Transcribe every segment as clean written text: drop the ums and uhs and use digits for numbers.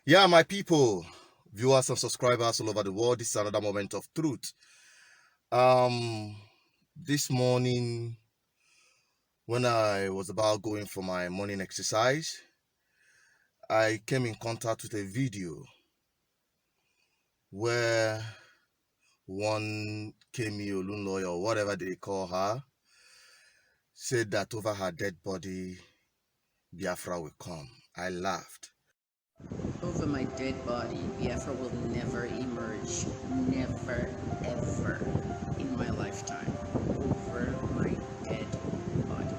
Yeah, my people, viewers and subscribers all over the world, this is another moment of truth. This morning, when I was about going for my morning exercise, I came in contact with a video where one Kemi lawyer or whatever they call her said that over her dead body, Biafra will come. I laughed. Over my dead body, Biafra will never emerge. Never, ever in my lifetime. Over my dead body.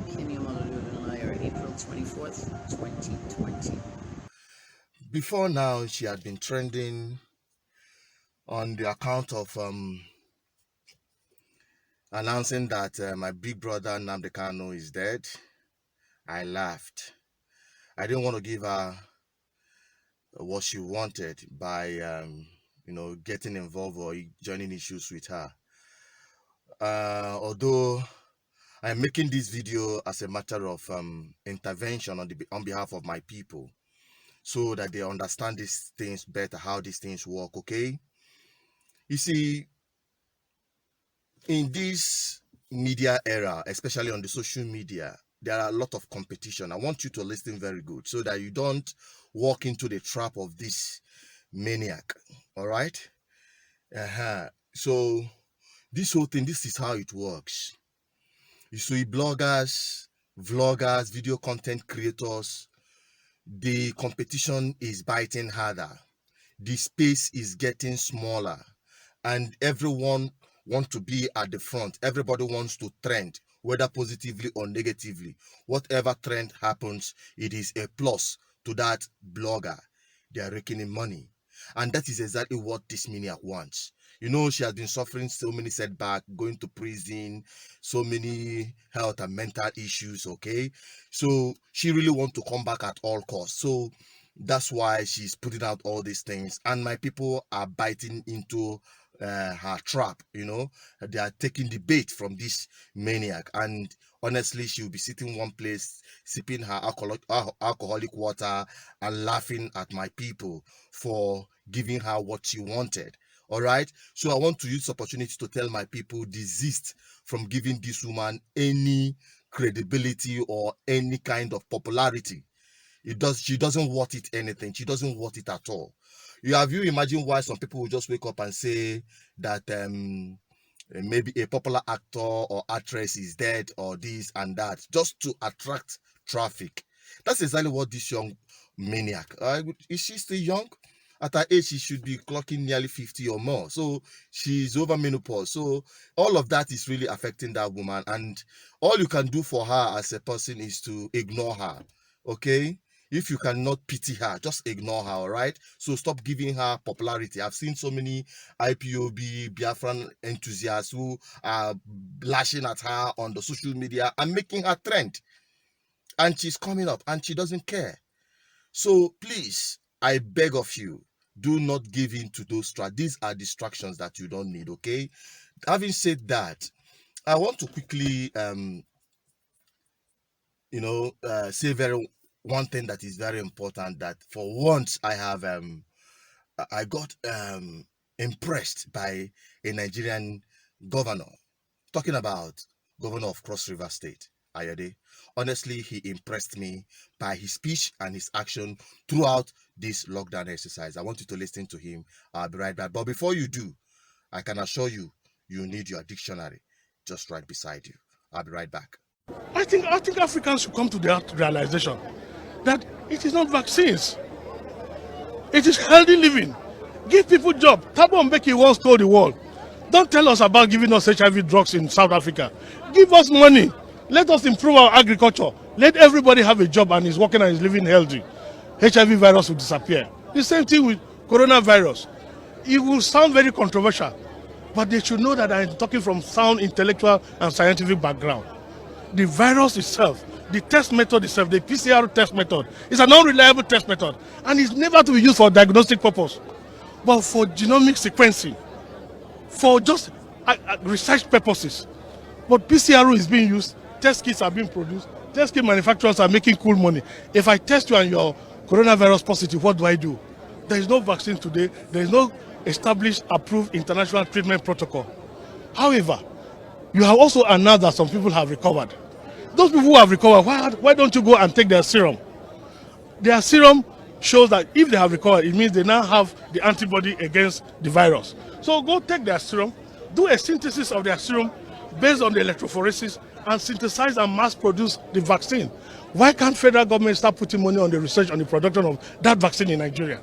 Kemi Naira, April 24th, 2020. Before now, she had been trending on the account of announcing that my big brother Nnamdi Kanu is dead. I laughed. I didn't want to give her what she wanted by getting involved or joining issues with her. Although I'm making this video as a matter of intervention on behalf of my people, so that they understand these things better, how these things work. Okay, you see, in this media era, especially on the social media, there are a lot of competition. I want you to listen very good so that you don't walk into the trap of this maniac. All right. So this whole thing, this is how it works. You see, bloggers, vloggers, video content creators, the competition is biting harder. The space is getting smaller, and everyone wants to be at the front. Everybody wants to trend, whether positively or negatively. Whatever trend happens, it is a plus to that blogger. They are raking money, and that is exactly what this maniac wants. You know, she has been suffering so many setbacks, going to prison, so many health and mental issues. Okay, so she really wants to come back at all costs. So that's why she's putting out all these things, and my people are biting into her trap. You know, they are taking the bait from this maniac, and honestly, she'll be sitting one place sipping her alcoholic water and laughing at my people for giving her what she wanted. All right, so I want to use this opportunity to tell my people, desist from giving this woman any credibility or any kind of popularity. She doesn't want it anything. She doesn't want it at all. Have you imagined why some people will just wake up and say that maybe a popular actor or actress is dead or this and that, just to attract traffic? That's exactly what this young maniac. Is she still young? At her age, she should be clocking nearly 50 or more. So she's over menopause. So all of that is really affecting that woman. And all you can do for her as a person is to ignore her. Okay? If you cannot pity her, just ignore her, all right? So stop giving her popularity. I've seen so many IPOB, Biafran enthusiasts who are lashing at her on the social media and making her trend. And she's coming up and she doesn't care. So please, I beg of you, do not give in to those these are distractions that you don't need, okay? Having said that, I want to quickly say one thing that is very important, that for once I got impressed by a Nigerian governor, talking about governor of Cross River State, Ayade. Honestly, he impressed me by his speech and his action throughout this lockdown exercise. I want you to listen to him. I'll be right back. But before you do, I can assure you, you need your dictionary just right beside you. I'll be right back. I think Africans should come to that realization that it is not vaccines, it is healthy living. Give people job. Thabo Mbeki once told the world, don't tell us about giving us HIV drugs in South Africa. Give us money. Let us improve our agriculture. Let everybody have a job and is working and is living healthy. HIV virus will disappear. The same thing with coronavirus. It will sound very controversial, but they should know that I'm talking from sound intellectual and scientific background. The virus itself, the test method itself, the PCR test method, is an unreliable test method and is never to be used for diagnostic purpose, but for genomic sequencing, for just research purposes. But PCR is being used, test kits are being produced, test kit manufacturers are making cool money. If I test you and your coronavirus positive, what do? There is no vaccine today. There is no established, approved international treatment protocol. However, you have also announced that some people have recovered. Those people who have recovered, why don't you go and take their serum? Their serum shows that if they have recovered, it means they now have the antibody against the virus. So go take their serum, do a synthesis of their serum based on the electrophoresis, and synthesize and mass produce the vaccine. Why can't federal government start putting money on the research on the production of that vaccine in Nigeria?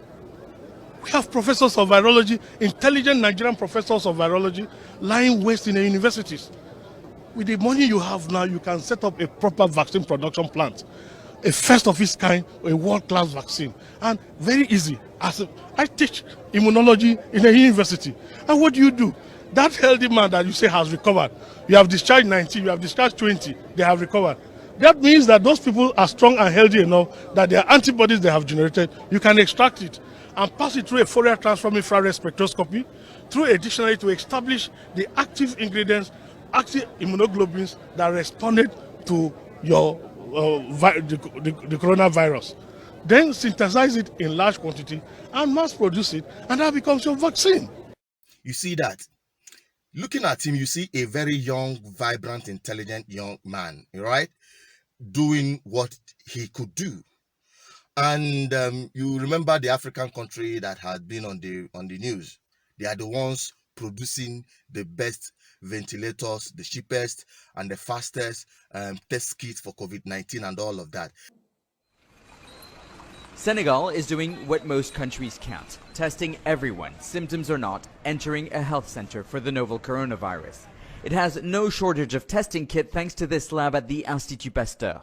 We have professors of virology, intelligent Nigerian professors of virology, lying waste in the universities. With the money you have now, you can set up a proper vaccine production plant, a first of its kind, a world-class vaccine, and very easy. I teach immunology in a university, and what do? That healthy man that you say has recovered, you have discharged 19, you have discharged 20, they have recovered. That means that those people are strong and healthy enough that their antibodies they have generated, you can extract it and pass it through a Fourier transform infrared spectroscopy, through a dictionary to establish the active ingredients, active immunoglobulins that responded to your the coronavirus. Then synthesize it in large quantity and mass produce it, and that becomes your vaccine. You see that? Looking at him, you see a very young, vibrant, intelligent young man, right? Doing what he could do. And you remember the African country that had been on the news. They are the ones producing the best ventilators, the cheapest and the fastest test kits for COVID-19 and all of that. Senegal is doing what most countries can't, testing everyone, symptoms or not, entering a health center for the novel coronavirus. It has no shortage of testing kit thanks to this lab at the Institut Pasteur.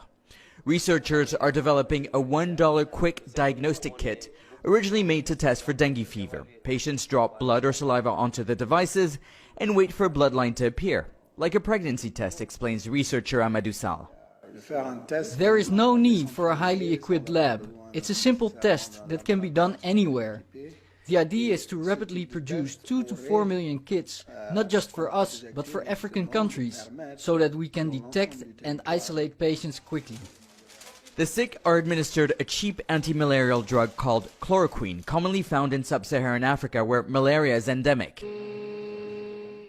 Researchers are developing a $1 quick diagnostic kit, originally made to test for dengue fever. Patients drop blood or saliva onto the devices and wait for a bloodline to appear, like a pregnancy test, explains researcher Amadou Sall. There is no need for a highly equipped lab. It's a simple test that can be done anywhere. The idea is to rapidly produce 2 to 4 million kits, not just for us, but for African countries, so that we can detect and isolate patients quickly. The sick are administered a cheap anti-malarial drug called chloroquine, commonly found in sub-Saharan Africa where malaria is endemic.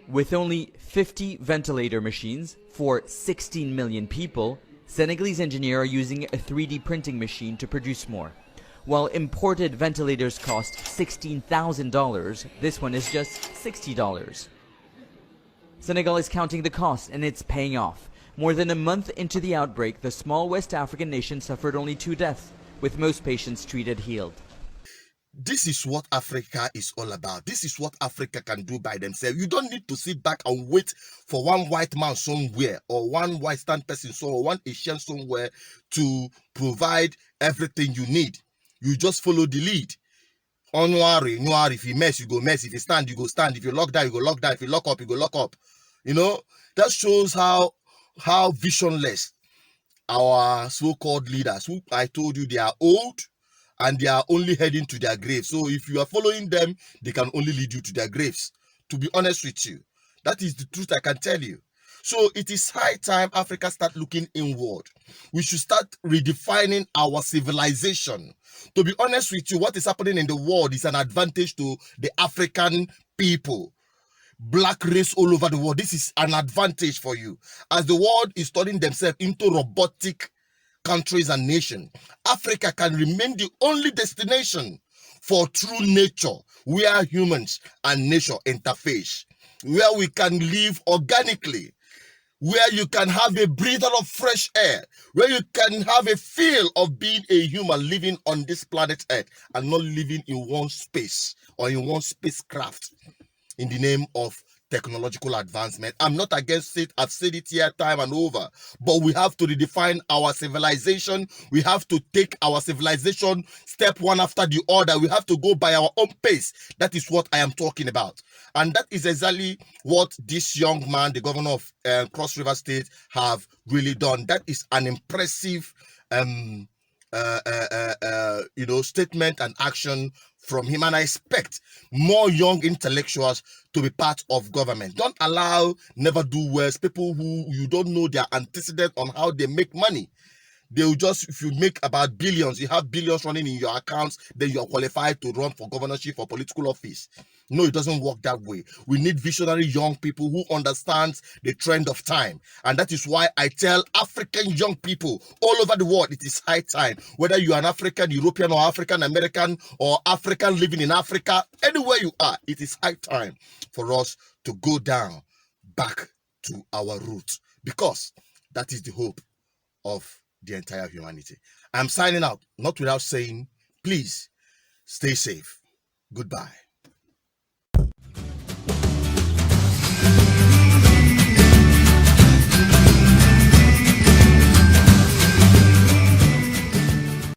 With only 50 ventilator machines for 16 million people, Senegalese engineers are using a 3D printing machine to produce more. While imported ventilators cost $16,000, this one is just $60. Senegal is counting the cost and it's paying off. More than a month into the outbreak, the small West African nation suffered only 2 deaths, with most patients treated healed. This is what Africa is all about. This is what Africa can do by themselves. You don't need to sit back and wait for one white man somewhere or one Western person somewhere or one Asian somewhere to provide everything you need. You just follow the lead. Onwari, noir, if you mess, you go mess. If you stand, you go stand. If you lock down, you go lock down. If you lock up, you go lock up. You know, that shows how visionless our so-called leaders, who I told you they are old and they are only heading to their graves. So if you are following them, they can only lead you to their graves. To be honest with you, that is the truth I can tell you. So it is high time Africa start looking inward. We should start redefining our civilization. To be honest with you, what is happening in the world is an advantage to the African people. Black race all over the world. This is an advantage for you. As the world is turning themselves into robotic countries and nations, Africa can remain the only destination for true nature, where humans and nature interface, where we can live organically, where you can have a breather of fresh air, where you can have a feel of being a human living on this planet Earth and not living in one space or in one spacecraft in the name of technological advancement. I'm not against it. I've said it here time and over. But we have to redefine our civilization. We have to take our civilization step one after the other. We have to go by our own pace. That is what I am talking about. And that is exactly what this young man, the governor of Cross River State, have really done. That is an impressive statement and action from him, and I expect more young intellectuals to be part of government. Don't allow never-do-wells, people who you don't know their antecedent on how they make money. They will just, if you make about billions, you have billions running in your accounts, then you are qualified to run for governorship or political office. No, it doesn't work that way. We need visionary young people who understand the trend of time. And that is why I tell African young people all over the world, it is high time. Whether you are an African, European, or African American, or African living in Africa, anywhere you are, it is high time for us to go down back to our roots, because that is the hope of the entire humanity. I'm signing out, not without saying, please stay safe. Goodbye.